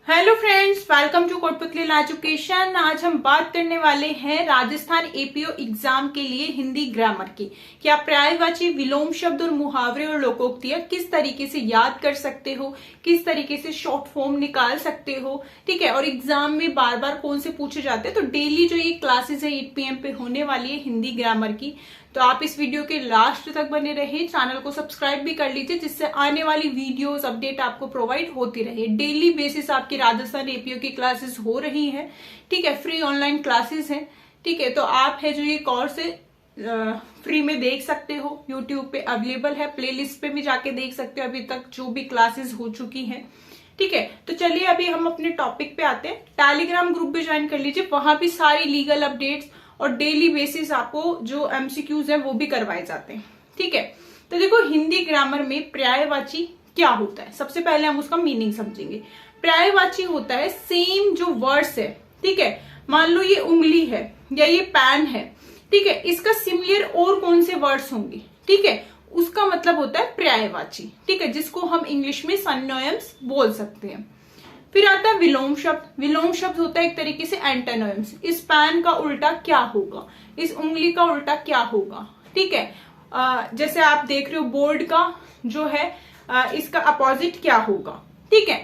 Hello friends, welcome to Kotputli education. आज हम बात करने वाले हैं राजस्थान एपीओ एग्जाम के लिए हिंदी ग्रामर की कि आप पर्यायवाची, विलोम शब्द और मुहावरे और लोकोक्तियां किस तरीके से याद कर सकते हो, किस तरीके से शॉर्ट फॉर्म निकाल सकते हो। ठीक है, और एग्जाम में बार बार कौन से पूछे जाते हैं। तो डेली जो ये क्लासेस है 8 PM पे होने वाली है हिंदी ग्रामर की, तो आप इस वीडियो के लास्ट तक बने रहे। चैनल को सब्सक्राइब भी कर लीजिए जिससे आने वाली वीडियोस अपडेट आपको प्रोवाइड होती रहे। डेली बेसिस आपकी राजस्थान एपीओ की क्लासेस हो रही हैं। ठीक है, फ्री ऑनलाइन क्लासेस हैं। ठीक है, तो आप है जो ये कोर्स है फ्री में देख सकते हो, यूट्यूब पे अवेलेबल है, प्लेलिस्ट पे भी जाके देख सकते हो अभी तक जो भी क्लासेस हो चुकी हैं। ठीक है, तो चलिए अभी हम अपने टॉपिक पे आते हैं। टेलीग्राम ग्रुप भी ज्वाइन कर लीजिए, वहां भी सारी लीगल अपडेट्स और डेली बेसिस आपको जो एमसीक्यूज है वो भी करवाए जाते हैं। ठीक है, तो देखो हिंदी ग्रामर में पर्यायवाची क्या होता है, सबसे पहले हम उसका मीनिंग समझेंगे। पर्यायवाची होता है सेम जो वर्ड्स है। ठीक है, मान लो ये उंगली है या ये पैन है। ठीक है, इसका सिमिलर और कौन से वर्ड्स होंगे। ठीक है, उसका मतलब होता है पर्यायवाची। ठीक है, जिसको हम इंग्लिश में सिनोनिम्स बोल सकते हैं। फिर आता है विलोम शब्द। विलोम शब्द होता है एक तरीके से एंटोनिम्स। इस पैन का उल्टा क्या होगा, इस उंगली का उल्टा क्या होगा। ठीक है, जैसे आप देख रहे हो बोर्ड का जो है इसका अपोजिट क्या होगा। ठीक है,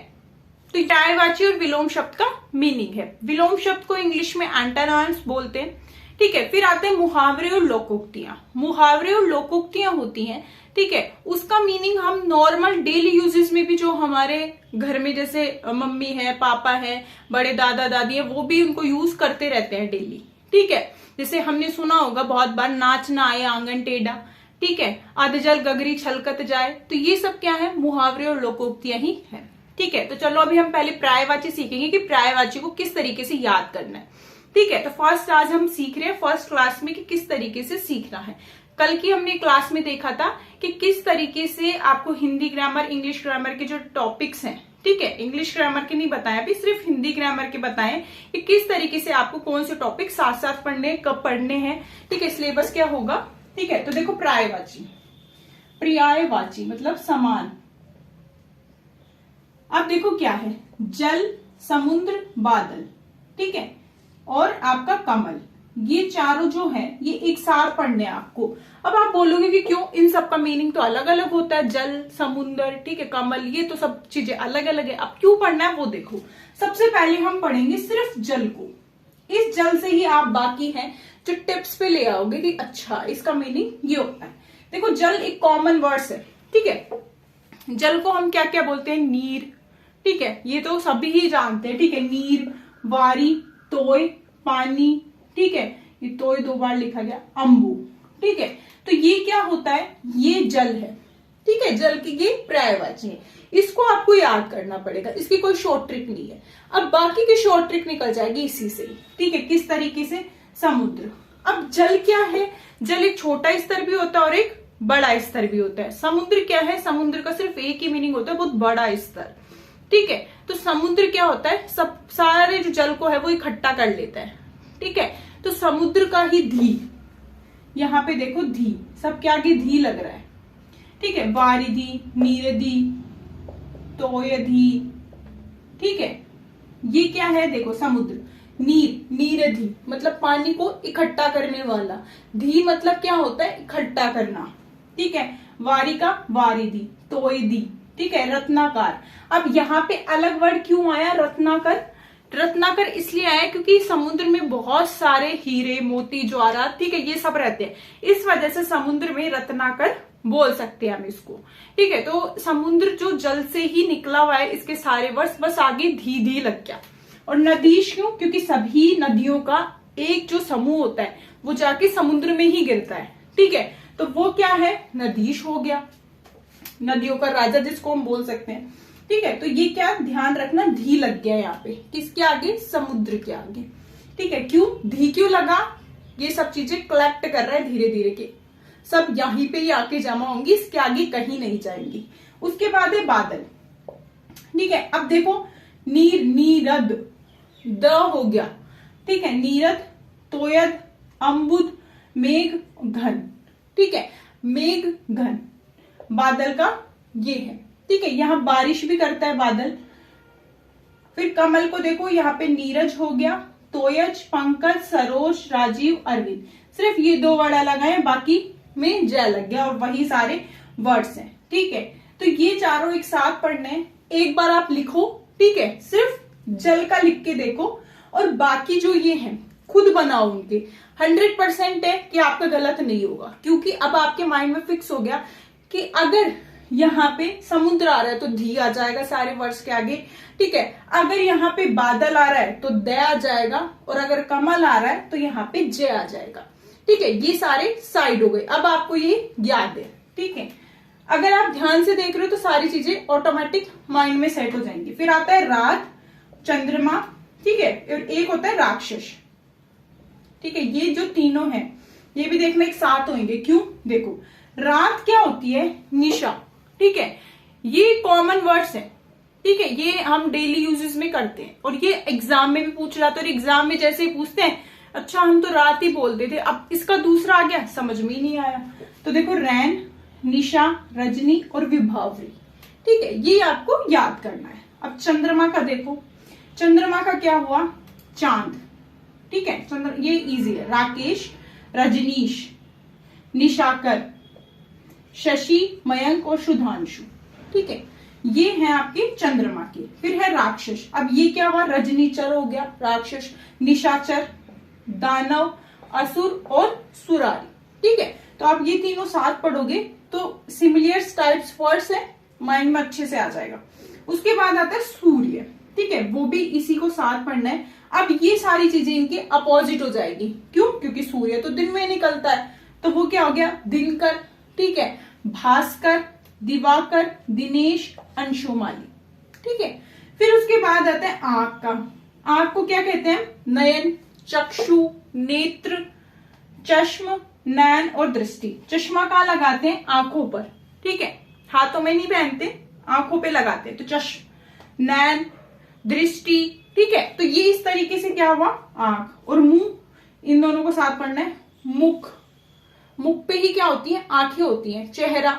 तो पर्यायवाची और विलोम शब्द का मीनिंग है। विलोम शब्द को इंग्लिश में एंटोनिम्स बोलते हैं। ठीक है, फिर आते हैं मुहावरे और लोकोक्तियां। मुहावरे और लोकोक्तियां होती हैं। ठीक है, उसका मीनिंग हम नॉर्मल डेली यूजेस में भी जो हमारे घर में जैसे मम्मी है, पापा है, बड़े दादा दादी है, वो भी उनको यूज करते रहते हैं डेली। ठीक है, जैसे हमने सुना होगा बहुत बार, नाच ना आए आंगन टेढ़ा। ठीक है, आधे जल गगरी छलकत जाए। तो ये सब क्या है, मुहावरे और लोकोक्तियां ही है। ठीक है, तो चलो अभी हम पहले पर्यायवाची सीखेंगे कि पर्यायवाची को किस तरीके से याद करना है। ठीक है, तो फर्स्ट आज हम सीख रहे हैं फर्स्ट क्लास में कि किस तरीके से सीखना है। कल की हमने क्लास में देखा था कि किस तरीके से आपको हिंदी ग्रामर, इंग्लिश ग्रामर के जो टॉपिक्स हैं, ठीक है, इंग्लिश ग्रामर के नहीं बताए अभी, सिर्फ हिंदी ग्रामर के बताएं कि किस तरीके से आपको कौन से टॉपिक साथ साथ पढ़ने, कब पढ़ने हैं। ठीक है, सिलेबस क्या होगा। ठीक है, तो देखो पर्यायवाची, पर्यायवाची मतलब समान। अब देखो क्या है, जल, समुद्र, बादल। ठीक है, और आपका कमल, ये चारों जो है ये एक साथ पढ़ने हैं आपको। अब आप बोलोगे कि क्यों, इन सब का मीनिंग तो अलग अलग होता है, जल, समुद्र, ठीक है, कमल, ये तो सब चीजें अलग अलग है, अब क्यों पढ़ना है वो देखो। सबसे पहले हम पढ़ेंगे सिर्फ जल को। इस जल से ही आप बाकी हैं जो टिप्स पे ले आओगे कि अच्छा इसका मीनिंग ये होता है। देखो जल एक कॉमन वर्ड्स है। ठीक है, जल को हम क्या क्या बोलते हैं, नीर। ठीक है, ये तो सभी ही जानते हैं। ठीक है, नीर, वारी, तोय, पानी। ठीक है, ये तोय 2 बार लिखा गया, अम्बु। ठीक है, तो ये क्या होता है, ये जल है। ठीक है, जल की ये पर्यायवाची है, इसको आपको याद करना पड़ेगा, इसकी कोई शॉर्ट ट्रिक नहीं है। अब बाकी की शॉर्ट ट्रिक निकल जाएगी इसी से। ठीक है, किस तरीके से, समुद्र। अब जल क्या है, जल एक छोटा स्तर भी होता है और एक बड़ा स्तर भी होता है। समुद्र क्या है, समुद्र का सिर्फ एक ही मीनिंग होता है, बहुत बड़ा स्तर। ठीक है, तो समुद्र क्या होता है, सब सारे जो जल को है वो इकट्ठा कर लेता है। ठीक है, तो समुद्र का ही धी, यहां पे देखो धी, सब क्या आगे धी लग रहा है। ठीक है, वारिधि, नीरधि, तोयधि। ठीक है, ये क्या है, देखो समुद्र, नीर, नीरधि मतलब पानी को इकट्ठा करने वाला, धी मतलब क्या होता है, इकट्ठा करना। ठीक है, वारी का वारिधि, तोयधि। ठीक है, रत्नाकर। अब यहाँ पे अलग वर्ड क्यों आया, रत्नाकर। रत्नाकर इसलिए आया क्योंकि समुद्र में बहुत सारे हीरे, मोती, ज्वारात, ठीक है, ये सब रहते हैं, इस वजह से समुद्र में रत्नाकर बोल सकते हैं हम इसको। ठीक है, तो समुद्र जो जल से ही निकला हुआ है, इसके सारे वर्ड्स, बस आगे धी धी लग गया। और नदीश क्यों, क्योंकि सभी नदियों का एक जो समूह होता है वो जाके समुद्र में ही गिरता है। ठीक है, तो वो क्या है, नदीश हो गया, नदियों का राजा जिसको हम बोल सकते हैं। ठीक है, तो ये क्या ध्यान रखना, धी लग गया यहाँ पे, किसके आगे, समुद्र के आगे। ठीक है, क्यों धी क्यों लगा, ये सब चीजें कलेक्ट कर रहा है धीरे धीरे के, सब यहीं पे ही आके जमा होंगी, इसके आगे कहीं नहीं जाएंगी। उसके बाद है बादल। ठीक है, अब देखो नीर, नीरद, द हो गया। ठीक है, नीरद, तोयद, अम्बुद, मेघ, घन। ठीक है, मेघ घन बादल का ये है। ठीक है, यहां बारिश भी करता है बादल। फिर कमल को देखो, यहाँ पे नीरज हो गया, तोयज, पंकज, सरोज, राजीव, अरविंद, सिर्फ ये 2 वर्ड अलग हैं, बाकी में जय लग गया और वही सारे वर्ड्स हैं। ठीक है, तो ये चारों एक साथ पढ़ने हैं। एक बार आप लिखो, ठीक है, सिर्फ जल का लिख के देखो और बाकी जो ये हैं खुद बनाओ उनके। 100% है कि आपका गलत नहीं होगा, क्योंकि अब आपके माइंड में फिक्स हो गया कि अगर यहाँ पे समुद्र आ रहा है तो धी आ जाएगा सारे वर्ड्स के आगे। ठीक है, अगर यहाँ पे बादल आ रहा है तो द आ जाएगा, और अगर कमल आ रहा है तो यहाँ पे जय आ जाएगा। ठीक है, ये सारे साइड हो गए, अब आपको ये याद है। ठीक है, अगर आप ध्यान से देख रहे हो तो सारी चीजें ऑटोमेटिक माइंड में सेट हो जाएंगी। फिर आता है रात, चंद्रमा, ठीक है, और एक होता है राक्षस। ठीक है, ये जो तीनों हैं ये भी देखना एक साथ होंगे। क्यों? देखो, रात क्या होती है? निशा। ठीक है, ये कॉमन वर्ड्स है। ठीक है, ये हम डेली यूजेस में करते हैं और ये एग्जाम में भी पूछ रहा था, और एग्जाम में जैसे ही पूछते हैं, अच्छा हम तो रात ही बोलते थे, अब इसका दूसरा आ गया, समझ में ही नहीं आया। तो देखो, रैन, निशा, रजनी और विभावरी। ठीक है, ये आपको याद करना है। अब चंद्रमा का देखो, चंद्रमा का क्या हुआ? चांद। ठीक है, चंद्र, ये इजी है। राकेश, रजनीश, निशाकर, शशि, मयंक और सुधांशु। ठीक है, ये है आपके चंद्रमा के। फिर है राक्षस। अब ये क्या हुआ? रजनीचर हो गया, राक्षस, निशाचर, दानव, असुर और सुरारी। ठीक है, तो आप ये तीनों साथ पढ़ोगे तो सिमिलर टाइप्स वर्ड्स है, माइंड में अच्छे से आ जाएगा। उसके बाद आता है सूर्य। ठीक है, वो भी इसी को साथ पढ़ना है। अब ये सारी चीजें इनके अपोजिट हो जाएगी। क्यों? क्योंकि सूर्य तो दिन में निकलता है, तो वो क्या हो गया? दिनकर। ठीक है, भास्कर, दिवाकर, दिनेश, अंशुमाली। ठीक है, फिर उसके बाद आता है आंख का। आंख को क्या कहते हैं? नयन, चक्षु, नेत्र, चश्म, नैन और दृष्टि। चश्मा कहाँ लगाते हैं? आंखों पर। ठीक है, हाथों में नहीं पहनते, आंखों पे लगाते हैं। तो चश्म, नैन, दृष्टि। ठीक है, तो ये इस तरीके से क्या हुआ? आंख। और मुंह, इन दोनों को साथ पढ़ना है। मुख, मुख पे ही क्या होती है? आंखें होती हैं। चेहरा,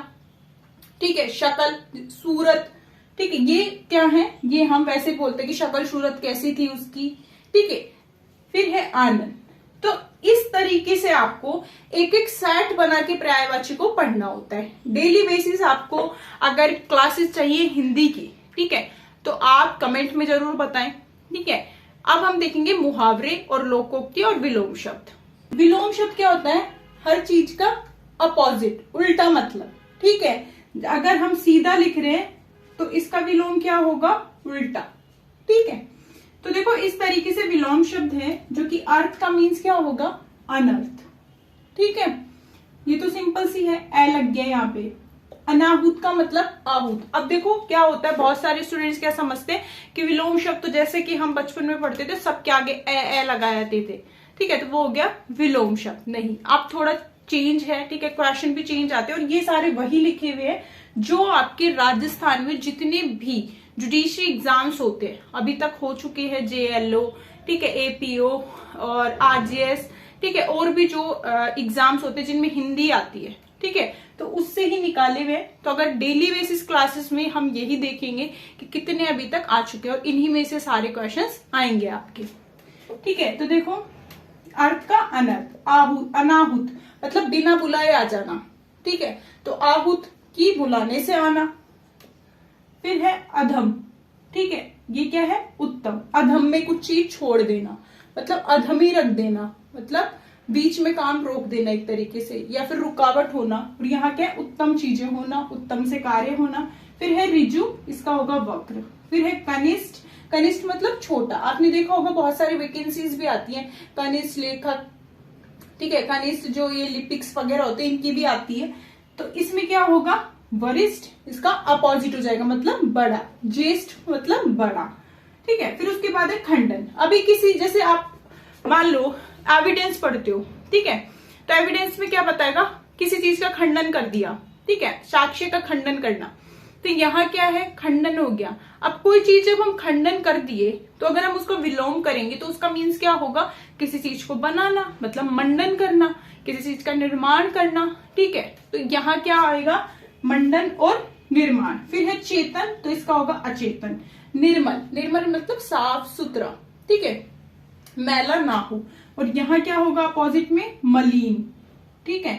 ठीक है, शक्ल, सूरत। ठीक है, ये क्या है? ये हम वैसे बोलते हैं कि शक्ल सूरत कैसी थी उसकी। ठीक है, फिर है आनंद। तो इस तरीके से आपको एक एक सेट बना के पर्यायवाची को पढ़ना होता है डेली बेसिस। आपको अगर क्लासेस चाहिए हिंदी की, ठीक है, तो आप कमेंट में जरूर बताएं। ठीक है, अब हम देखेंगे मुहावरे और लोकोक्ति और विलोम शब्द। विलोम शब्द क्या होता है? हर चीज का अपोजिट, उल्टा मतलब। ठीक है, अगर हम सीधा लिख रहे हैं तो इसका विलोम क्या होगा? उल्टा। ठीक है, तो देखो इस तरीके से विलोम शब्द है जो कि अर्थ का मीन्स क्या होगा? अनर्थ। ठीक है, ये तो सिंपल सी है, ए लग गया यहाँ पे। अनाहुत का मतलब आहूत। अब देखो क्या होता है, बहुत सारे स्टूडेंट्स क्या समझते हैं कि विलोम शब्द तो जैसे कि हम बचपन में पढ़ते थे सबके आगे ए लगाते थे। ठीक है, तो वो हो गया विलोम शब्द। नहीं, आप थोड़ा चेंज है। ठीक है, क्वेश्चन भी चेंज आते हैं और ये सारे वही लिखे हुए हैं जो आपके राजस्थान में जितने भी जुडिशरी एग्जाम्स होते हैं अभी तक हो चुके हैं, JLO, ठीक है, APO और RGS, ठीक है, और भी जो एग्जाम्स होते हैं जिनमें हिंदी आती है, ठीक है, तो उससे ही निकाले हुए। तो अगर डेली बेसिस क्लासेस में हम यही देखेंगे कि कितने अभी तक आ चुके हैं और इन्हीं में से सारे क्वेश्चंस आएंगे आपके। ठीक है, तो देखो अर्थ का अनर्थ, आहूत, अनाहुत मतलब बिना बुलाए आ जाना। ठीक है, तो आहूत की बुलाने से आना। फिर है अधम। ठीक है, ये क्या है? उत्तम। अधम में कुछ चीज छोड़ देना, मतलब अधम ही रख देना, मतलब बीच में काम रोक देना एक तरीके से, या फिर रुकावट होना। और यहाँ क्या है? उत्तम चीजें होना, उत्तम से कार्य होना। फिर है ऋजु, इसका होगा वक्र। फिर है कनिष्ठ। कनिष्ठ मतलब छोटा। आपने देखा होगा बहुत सारी वैकेंसीज भी आती हैं, कनिष्ठ लेखक, ठीक है, कनिष्ठ जो ये लिपिक्स वगैरह होते हैं इनकी भी आती है। तो इसमें क्या होगा? वरिष्ठ, इसका अपोजिट हो जाएगा, मतलब बड़ा। ज्येष्ठ मतलब बड़ा। ठीक है, फिर उसके बाद है खंडन। अभी किसी, जैसे आप मान लो एविडेंस पढ़ते हो, ठीक है, तो एविडेंस में क्या बताएगा? किसी चीज का खंडन कर दिया, ठीक है, साक्ष्य का खंडन करना। तो यहाँ क्या है? खंडन हो गया। अब कोई चीज जब हम खंडन कर दिए तो अगर हम उसको विलोम करेंगे तो उसका मीन्स क्या होगा? किसी चीज को बनाना, मतलब मंडन करना, किसी चीज का निर्माण करना। ठीक है, तो यहाँ क्या आएगा? मंडन और निर्माण। फिर है चेतन, तो इसका होगा अचेतन। निर्मल, निर्मल मतलब साफ सुथरा, ठीक है, मैला ना हो। और यहाँ क्या होगा अपोजिट में, मलिन, ठीक है।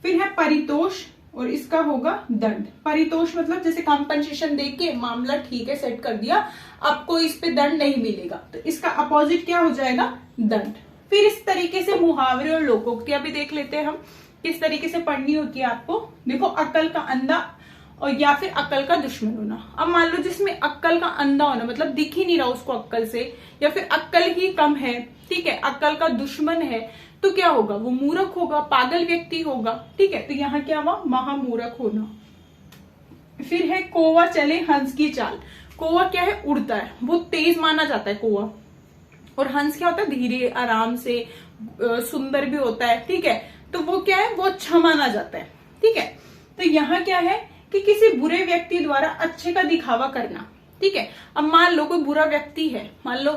फिर है परितोष और इसका होगा दंड। परितोष मतलब जैसे कंपनसेशन दे के मामला ठीक है सेट कर दिया, आपको इस पे दंड नहीं मिलेगा, तो इसका अपोजिट क्या हो जाएगा, दंड। फिर इस तरीके से मुहावरे और लोकोक्तियां भी देख लेते हैं हम, किस तरीके से पढ़नी होती है आपको। देखो, अक्ल का अंधा और या फिर अक्ल का दुश्मन होना। अब मान लो जिसमें अक्ल का अंधा होना मतलब दिख ही नहीं रहा उसको अक्ल से, या फिर अक्ल ही कम है, ठीक है, अक्ल का दुश्मन है, तो क्या होगा, वो मूर्ख होगा, पागल व्यक्ति होगा, ठीक है। तो यहाँ क्या हुआ, महामूर्ख होना। फिर है कौवा चले हंस की चाल। कौवा क्या है, उड़ता है, वो तेज माना जाता है कौवा। और हंस क्या होता है, धीरे आराम से, सुंदर भी होता है, ठीक है। तो वो क्या है, वो अच्छा माना जाता है, ठीक है। तो यहाँ क्या है कि किसी बुरे व्यक्ति द्वारा अच्छे का दिखावा करना, ठीक है। अब मान लो कोई बुरा व्यक्ति है, मान लो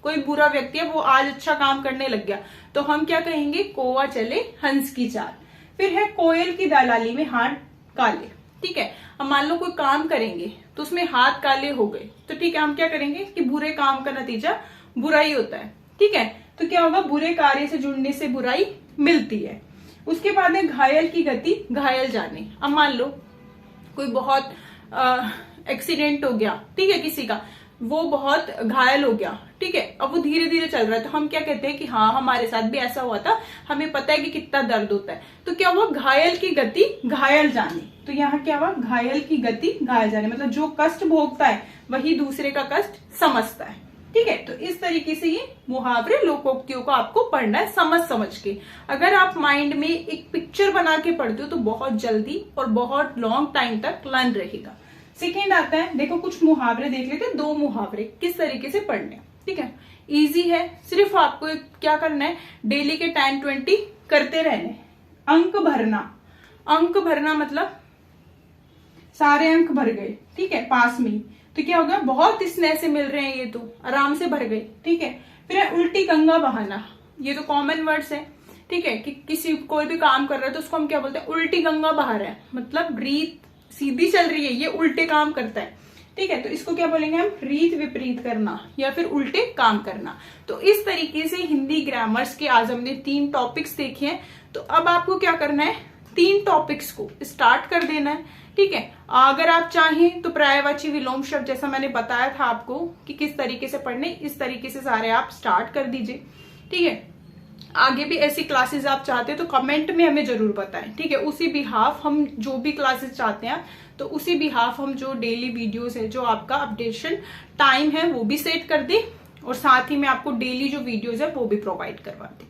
कोई बुरा व्यक्ति है, वो आज अच्छा काम करने लग गया, तो हम क्या कहेंगे, कौवा चले हंस की चाल। फिर है कोयल की दलाली में हाथ काले, ठीक है। अब मान लो कोई काम करेंगे तो उसमें हाथ काले हो गए, तो ठीक है, हम क्या करेंगे कि बुरे काम का नतीजा बुराई होता है, ठीक है। तो क्या होगा, बुरे कार्य से जुड़ने से बुराई मिलती है। उसके बाद है घायल की गति घायल जाने। अब मान लो कोई बहुत एक्सीडेंट हो गया, ठीक है, किसी का, वो बहुत घायल हो गया, ठीक है। अब वो धीरे धीरे चल रहा है, तो हम क्या कहते हैं कि हाँ हमारे साथ भी ऐसा हुआ था, हमें पता है कि कितना दर्द होता है। तो क्या हुआ, घायल की गति घायल जाने। तो यहाँ क्या हुआ, घायल की गति घायल जाने, मतलब जो कष्ट भोगता है वही दूसरे का कष्ट समझता है, ठीक है। तो इस तरीके से ये मुहावरे लोकोक्तियों को आपको पढ़ना है समझ समझ के। अगर आप माइंड में एक पिक्चर बना के पढ़ते हो तो बहुत जल्दी और बहुत लॉन्ग टाइम तक लर्न रहेगा। सेकेंड आता है, देखो कुछ मुहावरे देख लेते हैं, 2 मुहावरे किस तरीके से पढ़ने, ठीक है। इजी है, सिर्फ आपको क्या करना है, डेली के 10-20 करते रहने। अंक भरना, अंक भरना मतलब सारे अंक भर गए, ठीक है, पास में, तो क्या होगा, बहुत स्नेह से मिल रहे हैं ये तो आराम से भर गए, ठीक है। फिर है उल्टी गंगा बहाना, ये तो कॉमन वर्ड्स है, ठीक है, कि किसी कोई भी काम कर रहा है तो उसको हम क्या बोलते हैं, उल्टी गंगा बहा रहा है, मतलब रीत सीधी चल रही है, ये उल्टे काम करता है, ठीक है। तो इसको क्या बोलेंगे हम, रीत विपरीत करना या फिर उल्टे काम करना। तो इस तरीके से हिंदी ग्रामर्स के आज हमने 3 टॉपिक्स देखे हैं। तो अब आपको क्या करना है, 3 टॉपिक्स को स्टार्ट कर देना है, ठीक है। अगर आप चाहें तो पर्यायवाची विलोम शब्द जैसा मैंने बताया था आपको कि किस तरीके से पढ़ने, इस तरीके से सारे आप स्टार्ट कर दीजिए, ठीक है। आगे भी ऐसी क्लासेस आप चाहते हैं तो कमेंट में हमें जरूर बताएं, ठीक है। उसी बिहाफ हम जो भी क्लासेस चाहते हैं तो उसी बिहाफ हम जो डेली वीडियोस है, जो आपका अपडेशन टाइम है वो भी सेट कर दें, और साथ ही में आपको डेली जो वीडियोस है वो भी प्रोवाइड करवा दें।